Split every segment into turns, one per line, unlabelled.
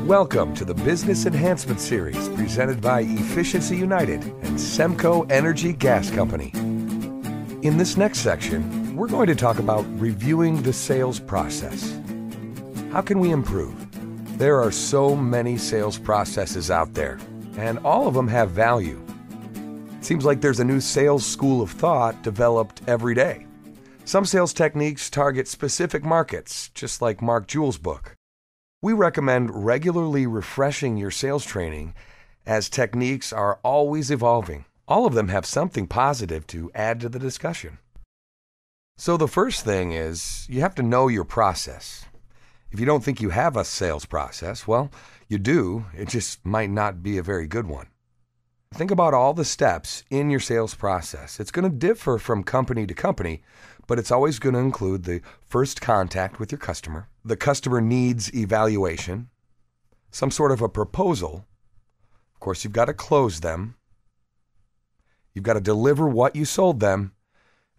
Welcome to the Business Enhancement Series presented by Efficiency United and Semco Energy Gas Company. In this next section, we're going to talk about reviewing the sales process. How can we improve? There are so many sales processes out there, and all of them have value. It seems like there's a new sales school of thought developed every day. Some sales techniques target specific markets, just like Mark Jewell's book. We recommend regularly refreshing your sales training as techniques are always evolving. All of them have something positive to add to the discussion. So the first thing is you have to know your process. If you don't think you have a sales process, well, you do. It just might not be a very good one. Think about all the steps in your sales process. It's going to differ from company to company, but it's always going to include the first contact with your customer, the customer needs evaluation, some sort of a proposal. Of course, you've got to close them. You've got to deliver what you sold them,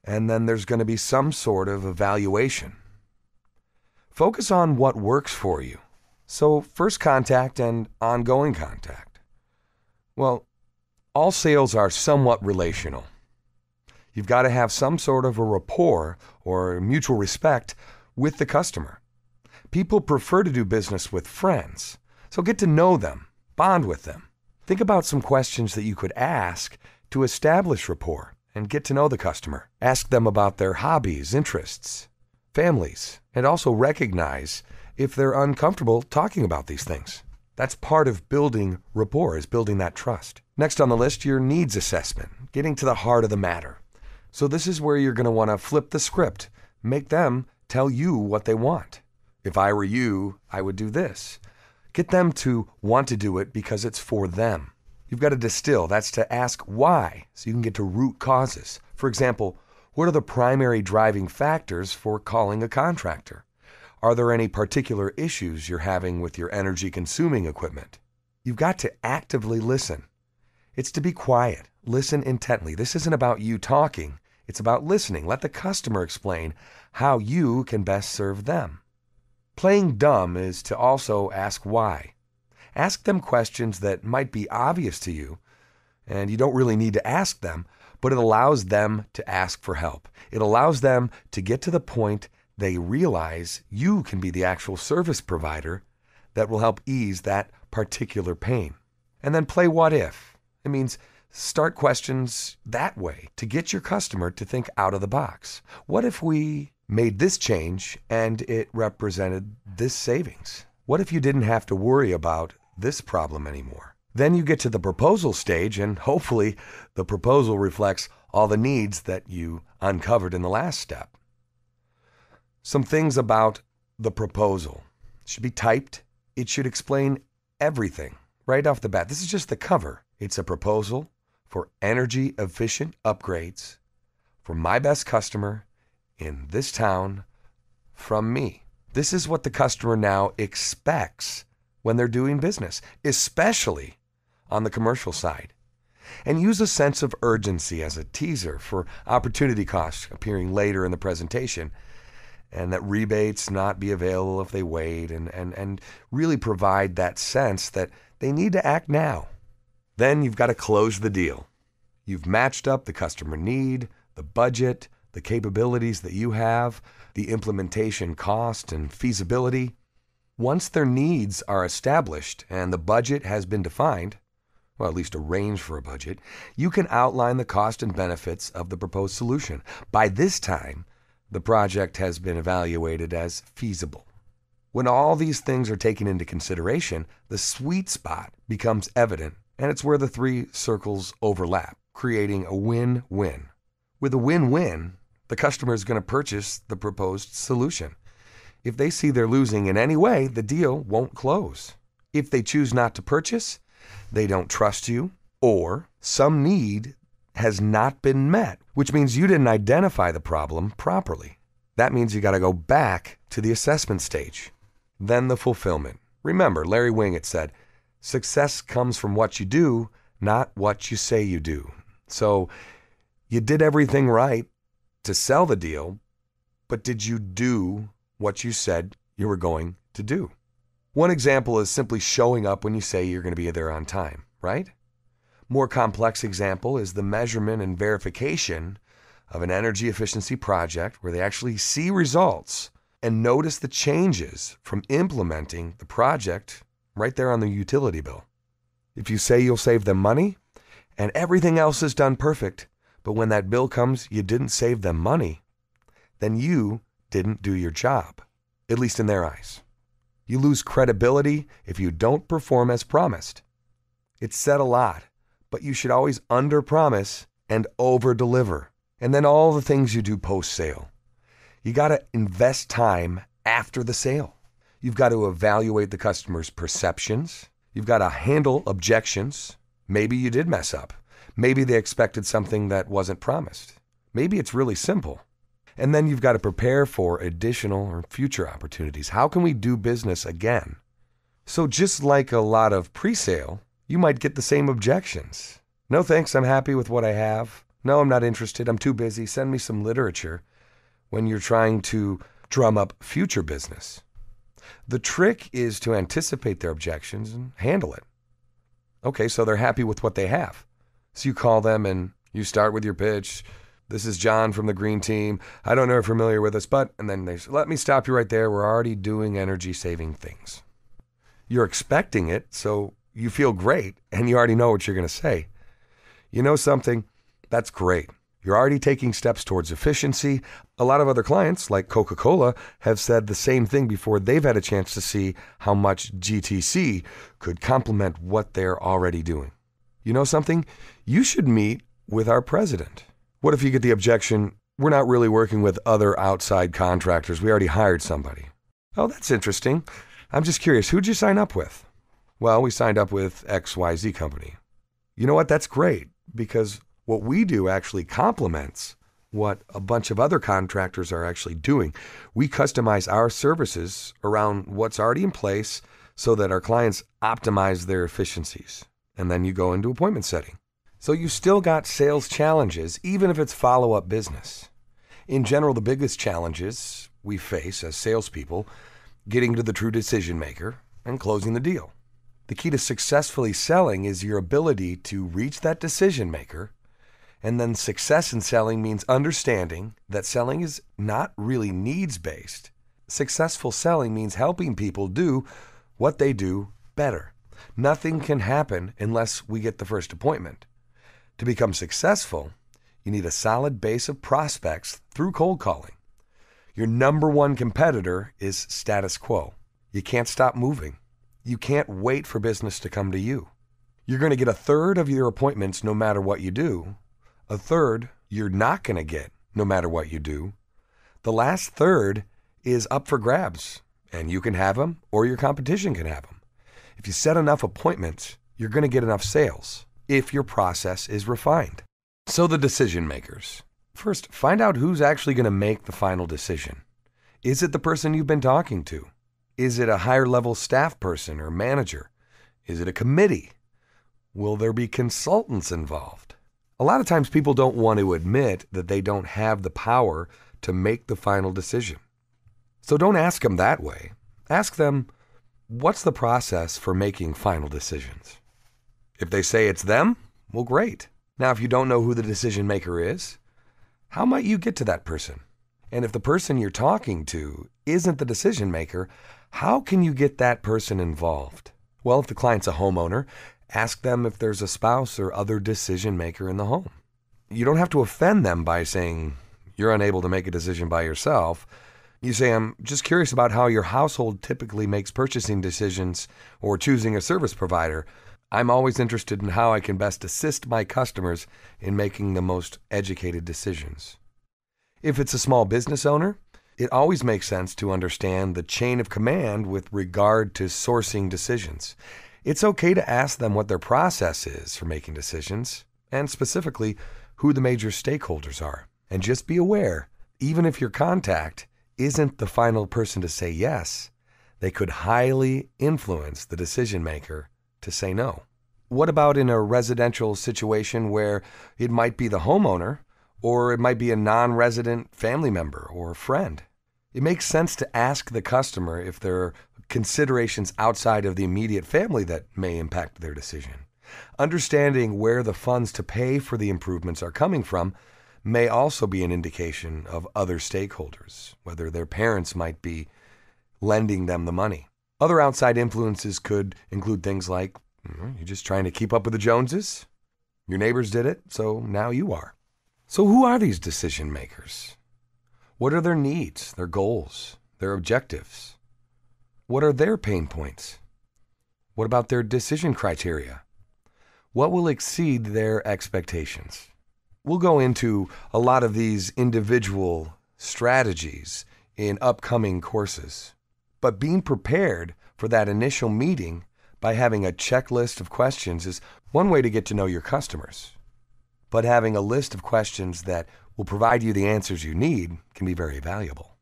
and then there's going to be some sort of evaluation. Focus on what works for you. So, first contact and ongoing contact. Well, all sales are somewhat relational. You've got to have some sort of a rapport or mutual respect with the customer. People prefer to do business with friends, so get to know them, bond with them. Think about some questions that you could ask to establish rapport and get to know the customer. Ask them about their hobbies, interests, families, and also recognize if they're uncomfortable talking about these things. That's part of building rapport, is building that trust. Next on the list, your needs assessment, getting to the heart of the matter. So this is where you're going to want to flip the script. Make them tell you what they want. If I were you, I would do this. Get them to want to do it because it's for them. You've got to distill. That's to ask why, so you can get to root causes. For example, what are the primary driving factors for calling a contractor? Are there any particular issues you're having with your energy-consuming equipment? You've got to actively listen. It's to be quiet. Listen intently. This isn't about you talking. It's about listening. Let the customer explain how you can best serve them. Playing dumb is to also ask why. Ask them questions that might be obvious to you, and you don't really need to ask them, but it allows them to ask for help. It allows them to get to the point they realize you can be the actual service provider that will help ease that particular pain. And then play what if. It means start questions that way to get your customer to think out of the box. What if we made this change and it represented this savings? What if you didn't have to worry about this problem anymore? Then you get to the proposal stage, and hopefully the proposal reflects all the needs that you uncovered in the last step. Some things about the proposal. It should be typed. It should explain everything right off the bat. This is just the cover. It's a proposal for energy efficient upgrades for my best customer in this town from me. This is what the customer now expects when they're doing business, especially on the commercial side. And use a sense of urgency as a teaser for opportunity costs appearing later in the presentation, and that rebates not be available if they wait, and really provide that sense that they need to act now. Then you've got to close the deal. You've matched up the customer need, the budget, the capabilities that you have, the implementation cost and feasibility. Once their needs are established and the budget has been defined, well, at least a range for a budget, you can outline the cost and benefits of the proposed solution. By this time, the project has been evaluated as feasible. When all these things are taken into consideration, the sweet spot becomes evident, and it's where the three circles overlap, creating a win-win. With a win-win, the customer is going to purchase the proposed solution. If they see they're losing in any way, the deal won't close. If they choose not to purchase, they don't trust you, or some need has not been met, which means you didn't identify the problem properly. That means you got to go back to the assessment stage. Then the fulfillment. Remember, Larry Wingett said, success comes from what you do, not what you say you do. So you did everything right to sell the deal, but did you do what you said you were going to do? One example is simply showing up when you say you're going to be there on time, right? More complex example is the measurement and verification of an energy efficiency project where they actually see results and notice the changes from implementing the project right there on the utility bill. If you say you'll save them money and everything else is done perfect, but when that bill comes, you didn't save them money, then you didn't do your job, at least in their eyes. You lose credibility if you don't perform as promised. It's said a lot, but you should always under-promise and over-deliver. And then all the things you do post-sale. You got to invest time after the sale. You've got to evaluate the customer's perceptions. You've got to handle objections. Maybe you did mess up. Maybe they expected something that wasn't promised. Maybe it's really simple. And then you've got to prepare for additional or future opportunities. How can we do business again? So just like a lot of pre-sale, you might get the same objections. No thanks, I'm happy with what I have. No, I'm not interested, I'm too busy, send me some literature, when you're trying to drum up future business. The trick is to anticipate their objections and handle it. Okay, so they're happy with what they have. So you call them and you start with your pitch. This is John from the green team. I don't know if you're familiar with us, but, and then they say, let me stop you right there. We're already doing energy saving things. You're expecting it, so you feel great and you already know what you're going to say. You know something? That's great. You're already taking steps towards efficiency. A lot of other clients, like Coca-Cola, have said the same thing before they've had a chance to see how much GTC could complement what they're already doing. You know something? You should meet with our president. What if you get the objection, we're not really working with other outside contractors. We already hired somebody. Oh, that's interesting. I'm just curious, who'd you sign up with? Well, we signed up with XYZ company. You know what? That's great, because what we do actually complements what a bunch of other contractors are actually doing. We customize our services around what's already in place so that our clients optimize their efficiencies. And then you go into appointment setting. So you still got sales challenges, even if it's follow-up business. In general, the biggest challenges we face as salespeople, getting to the true decision maker and closing the deal. The key to successfully selling is your ability to reach that decision maker. And then success in selling means understanding that selling is not really needs-based. Successful selling means helping people do what they do better. Nothing can happen unless we get the first appointment. To become successful, you need a solid base of prospects through cold calling. Your number one competitor is status quo. You can't stop moving. You can't wait for business to come to you. You're going to get a third of your appointments no matter what you do. A third you're not going to get no matter what you do. The last third is up for grabs, and you can have them or your competition can have them. If you set enough appointments, you're going to get enough sales if your process is refined. So the decision makers. First, find out who's actually going to make the final decision. Is it the person you've been talking to? Is it a higher level staff person or manager? Is it a committee? Will there be consultants involved? A lot of times people don't want to admit that they don't have the power to make the final decision. So don't ask them that way. Ask them, what's the process for making final decisions? If they say it's them, well, great. Now, if you don't know who the decision maker is, how might you get to that person? And if the person you're talking to isn't the decision maker, how can you get that person involved? Well, if the client's a homeowner, ask them if there's a spouse or other decision maker in the home. You don't have to offend them by saying you're unable to make a decision by yourself. You say, I'm just curious about how your household typically makes purchasing decisions or choosing a service provider. I'm always interested in how I can best assist my customers in making the most educated decisions. If it's a small business owner, it always makes sense to understand the chain of command with regard to sourcing decisions. It's okay to ask them what their process is for making decisions, and specifically who the major stakeholders are. And just be aware, even if your contact isn't the final person to say yes, they could highly influence the decision maker to say no. What about in a residential situation where it might be the homeowner or it might be a non-resident family member or a friend? It makes sense to ask the customer if they're considerations outside of the immediate family that may impact their decision. Understanding where the funds to pay for the improvements are coming from may also be an indication of other stakeholders, whether their parents might be lending them the money. Other outside influences could include things like, you're just trying to keep up with the Joneses. Your neighbors did it, so now you are. So who are these decision makers? What are their needs, their goals, their objectives? What are their pain points? What about their decision criteria? What will exceed their expectations? We'll go into a lot of these individual strategies in upcoming courses. But being prepared for that initial meeting by having a checklist of questions is one way to get to know your customers. But having a list of questions that will provide you the answers you need can be very valuable.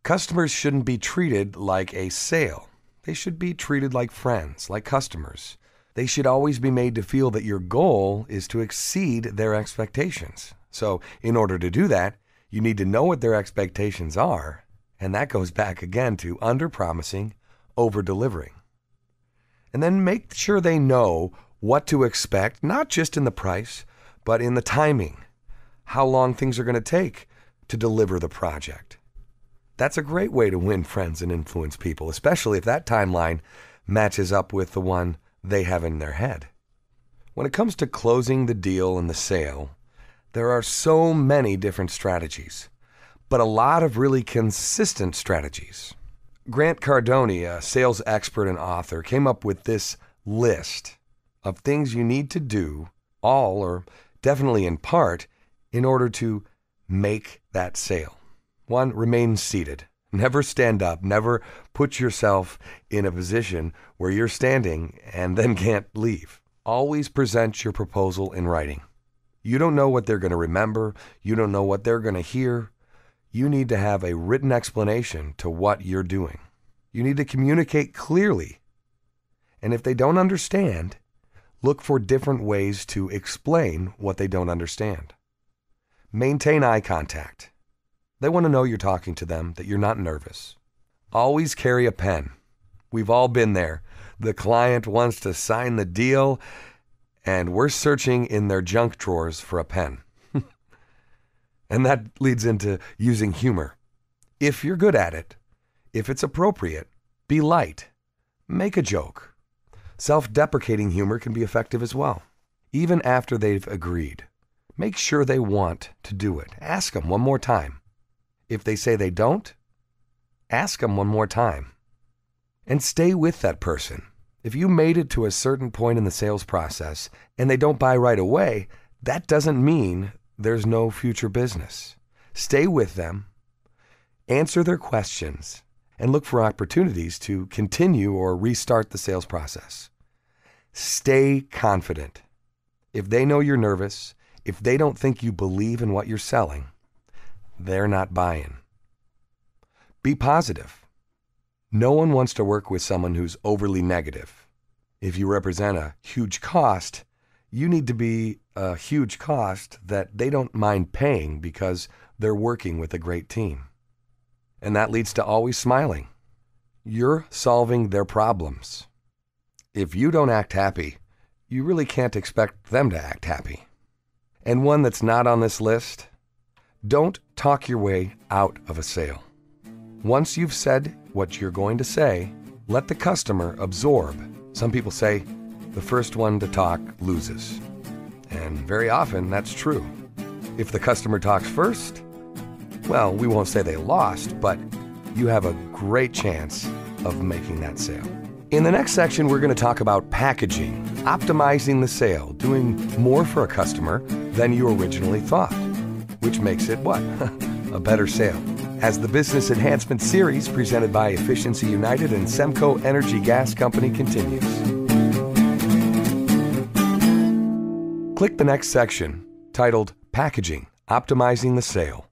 Customers shouldn't be treated like a sale. They should be treated like friends, like customers. They should always be made to feel that your goal is to exceed their expectations. So in order to do that, you need to know what their expectations are, and that goes back again to under-promising, over-delivering. And then make sure they know what to expect, not just in the price, but in the timing, how long things are going to take to deliver the project. That's a great way to win friends and influence people, especially if that timeline matches up with the one they have in their head. When it comes to closing the deal and the sale, there are so many different strategies, but a lot of really consistent strategies. Grant Cardone, a sales expert and author, came up with this list of things you need to do, all or definitely in part, in order to make that sale. 1, remain seated. Never stand up. Never put yourself in a position where you're standing and then can't leave. Always present your proposal in writing. You don't know what they're going to remember. You don't know what they're going to hear. You need to have a written explanation to what you're doing. You need to communicate clearly. And if they don't understand, look for different ways to explain what they don't understand. Maintain eye contact. They want to know you're talking to them, that you're not nervous. Always carry a pen. We've all been there. The client wants to sign the deal, and we're searching in their junk drawers for a pen. And that leads into using humor. If you're good at it, if it's appropriate, be light. Make a joke. Self-deprecating humor can be effective as well. Even after they've agreed, make sure they want to do it. Ask them one more time. If they say they don't, ask them one more time. And stay with that person. If you made it to a certain point in the sales process and they don't buy right away, that doesn't mean there's no future business. Stay with them, answer their questions, and look for opportunities to continue or restart the sales process. Stay confident. If they know you're nervous, if they don't think you believe in what you're selling, they're not buying. Be positive. No one wants to work with someone who's overly negative. If you represent a huge cost, you need to be a huge cost that they don't mind paying because they're working with a great team. And that leads to always smiling. You're solving their problems. If you don't act happy, you really can't expect them to act happy. And one that's not on this list, don't talk your way out of a sale. Once you've said what you're going to say, let the customer absorb. Some people say the first one to talk loses. And very often that's true. If the customer talks first, well, we won't say they lost, but you have a great chance of making that sale. In the next section, we're going to talk about packaging, optimizing the sale, doing more for a customer than you originally thought, which makes it what? A better sale. As the Business Enhancement series presented by Efficiency United and Semco Energy Gas Company continues. Click the next section titled Packaging, Optimizing the Sale.